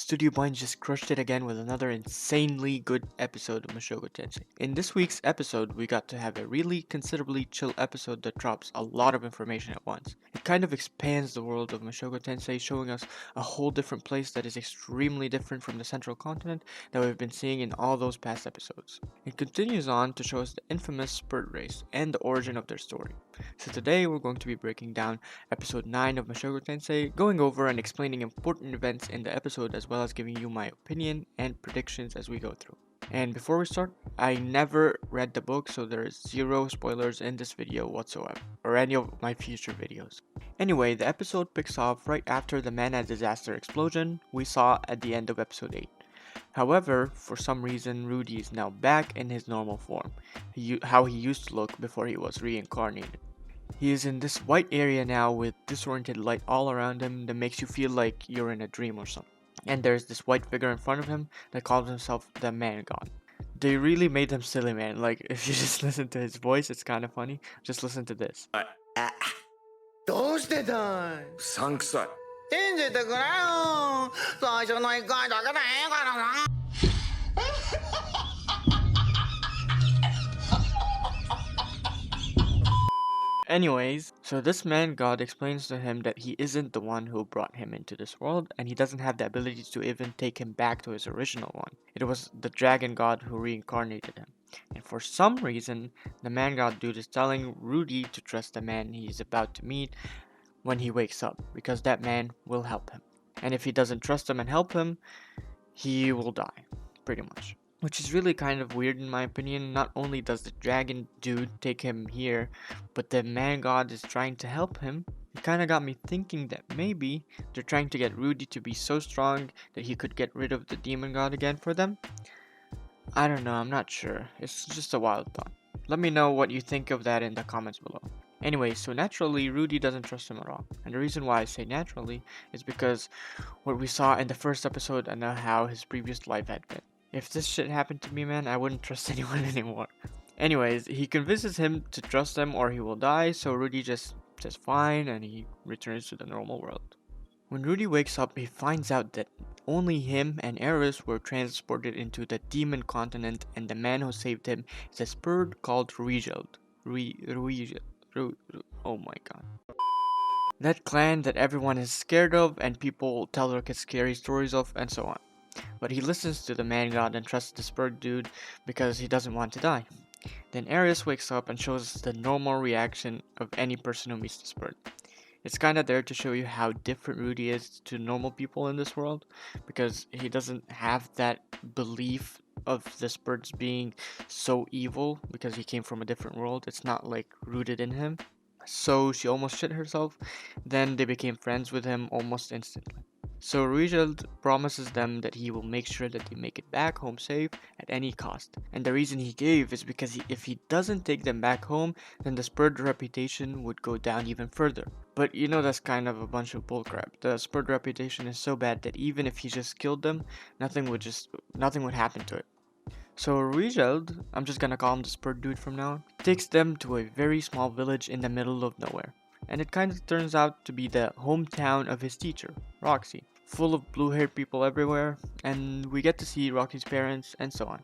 Studio Bind just crushed it again with another insanely good episode of Mushoku Tensei. In this week's episode, we got to have a really considerably chill episode that drops a lot of information at once. It kind of expands the world of Mushoku Tensei, showing us a whole different place that is extremely different from the central continent that we've been seeing in all those past episodes. It continues on to show us the infamous Spurt race and the origin of their story. So today we're going to be breaking down episode 9 of Mushoku Tensei, going over and explaining important events in the episode as well as giving you my opinion and predictions as we go through. And before we start, I never read the book, so there is zero spoilers in this video whatsoever, or any of my future videos. Anyway, the episode picks off right after the Mana disaster explosion we saw at the end of episode 8. However, for some reason, Rudy is now back in his normal form, how he used to look before he was reincarnated. He is in this white area now with disoriented light all around him that makes you feel like you're in a dream or something. And there's this white figure in front of him that calls himself the Man God. They really made him silly, man. Like, if you just listen to his voice, it's kind of funny. Just listen to this. どうしてだい？うさんくさい。信じてくれよ。最初の一回だけでいいからな。Anyways, so this man god explains to him that he isn't the one who brought him into this world, and he doesn't have the ability to even take him back to his original one. It was the dragon god who reincarnated him. And for some reason, the man god dude is telling Rudy to trust the man he's about to meet when he wakes up, because that man will help him. And if he doesn't trust him and help him, he will die, pretty much. Which is really kind of weird in my opinion. Not only does the dragon dude take him here, but the man god is trying to help him. It kind of got me thinking that maybe they're trying to get Rudy to be so strong that he could get rid of the demon god again for them. I don't know, I'm not sure. It's just a wild thought. Let me know what you think of that in the comments below. Anyway, so naturally, Rudy doesn't trust him at all. And the reason why I say naturally is because what we saw in the first episode and how his previous life had been. If this shit happened to me, man, I wouldn't trust anyone anymore. Anyways, he convinces him to trust him or he will die, so Rudy just says fine and he returns to the normal world. When Rudy wakes up, he finds out that only him and Eris were transported into the demon continent, and the man who saved him is a spirit called Ruijeld. Oh my god. That clan that everyone is scared of and people tell their kids scary stories of and so on. But he listens to the man god and trusts the spirit dude because he doesn't want to die. Then Eris wakes up and shows us the normal reaction of any person who meets the spirit. It's kinda there to show you how different Rudy is to normal people in this world, because he doesn't have that belief of the spirits being so evil because he came from a different world. It's not like rooted in him. So she almost shit herself. Then they became friends with him almost instantly. So Ruijeld promises them that he will make sure that they make it back home safe at any cost. And the reason he gave is because if he doesn't take them back home, then the spirit reputation would go down even further. But you know that's kind of a bunch of bullcrap. The spirit reputation is so bad that even if he just killed them, nothing would happen to it. So Ruijeld, I'm just gonna call him the spirit dude from now on, takes them to a very small village in the middle of nowhere. And it kind of turns out to be the hometown of his teacher, Roxy, full of blue-haired people everywhere, and we get to see Roxy's parents and so on.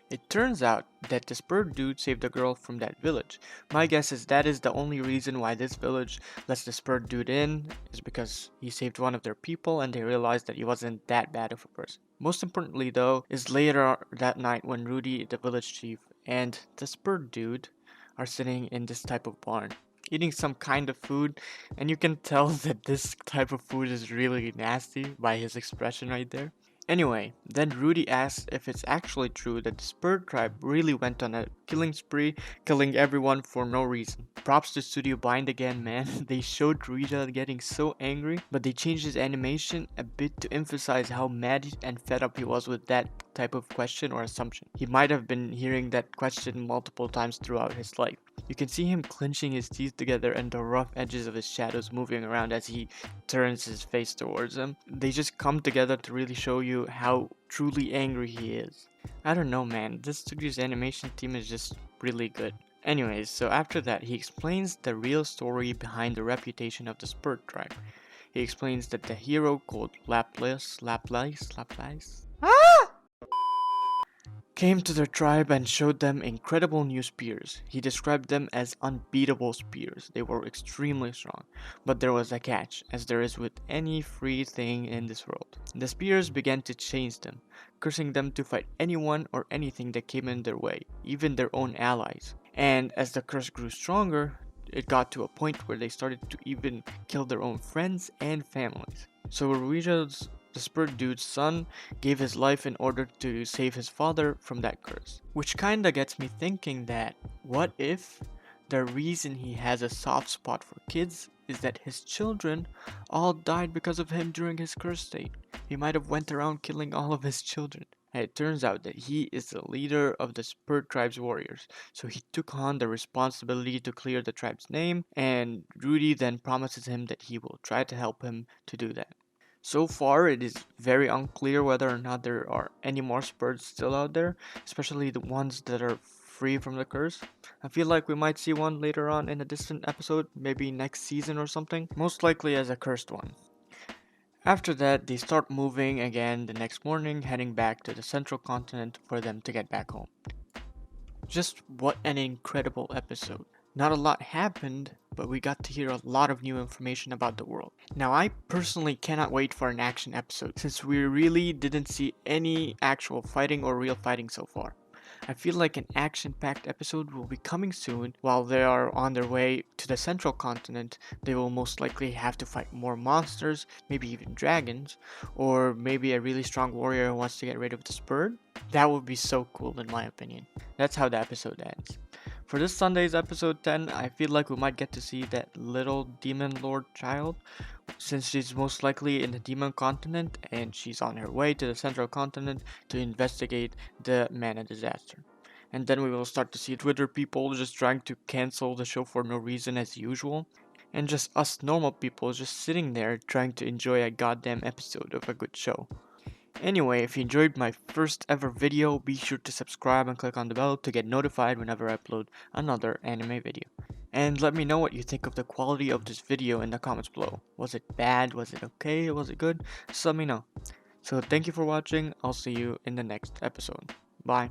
It turns out that the spirit dude saved a girl from that village. My guess is that is the only reason why this village lets the spirit dude in, is because he saved one of their people and they realized that he wasn't that bad of a person. Most importantly though, is later that night when Rudy, the village chief, and the spirit dude are sitting in this type of barn, eating some kind of food, and you can tell that this type of food is really nasty by his expression right there. Anyway, then Rudy asks if it's actually true that the Spirit tribe really went on a killing spree, killing everyone for no reason. Props to Studio Bind again, man. They showed Ruija getting so angry, but they changed his animation a bit to emphasize how mad and fed up he was with that type of question or assumption. He might have been hearing that question multiple times throughout his life. You can see him clenching his teeth together and the rough edges of his shadows moving around as he turns his face towards him. They just come together to really show you how truly angry he is. I don't know, man, this studio's animation team is just really good. Anyways, so after that he explains the real story behind the reputation of the Spirit tribe. He explains that the hero called Laplace came to their tribe and showed them incredible new spears. He described them as unbeatable spears. They were extremely strong, but there was a catch, as there is with any free thing in this world. The spears began to change them, cursing them to fight anyone or anything that came in their way, even their own allies. And as the curse grew stronger, it got to a point where they started to even kill their own friends and families. So Ruija's the Spurt dude's son gave his life in order to save his father from that curse. Which kinda gets me thinking that, what if the reason he has a soft spot for kids is that his children all died because of him during his curse state? He might have went around killing all of his children. And it turns out that he is the leader of the Spurt tribe's warriors, so he took on the responsibility to clear the tribe's name, and Rudy then promises him that he will try to help him to do that. So far, it is very unclear whether or not there are any more Spurs still out there, especially the ones that are free from the curse. I feel like we might see one later on in a distant episode, maybe next season or something, most likely as a cursed one. After that, they start moving again the next morning, heading back to the central continent for them to get back home. Just what an incredible episode. Not a lot happened, but we got to hear a lot of new information about the world. Now, I personally cannot wait for an action episode, since we really didn't see any actual fighting or real fighting so far. I feel like an action-packed episode will be coming soon. While they are on their way to the central continent, they will most likely have to fight more monsters, maybe even dragons, or maybe a really strong warrior who wants to get rid of the Spurd. That would be so cool in my opinion. That's how the episode ends. For this Sunday's episode 10, I feel like we might get to see that little demon lord child, since she's most likely in the demon continent and she's on her way to the central continent to investigate the mana disaster. And then we will start to see Twitter people just trying to cancel the show for no reason as usual, and just us normal people just sitting there trying to enjoy a goddamn episode of a good show. Anyway, if you enjoyed my first ever video, be sure to subscribe and click on the bell to get notified whenever I upload another anime video. And let me know what you think of the quality of this video in the comments below. Was it bad? Was it okay? Was it good? Just let me know. So thank you for watching. I'll see you in the next episode. Bye.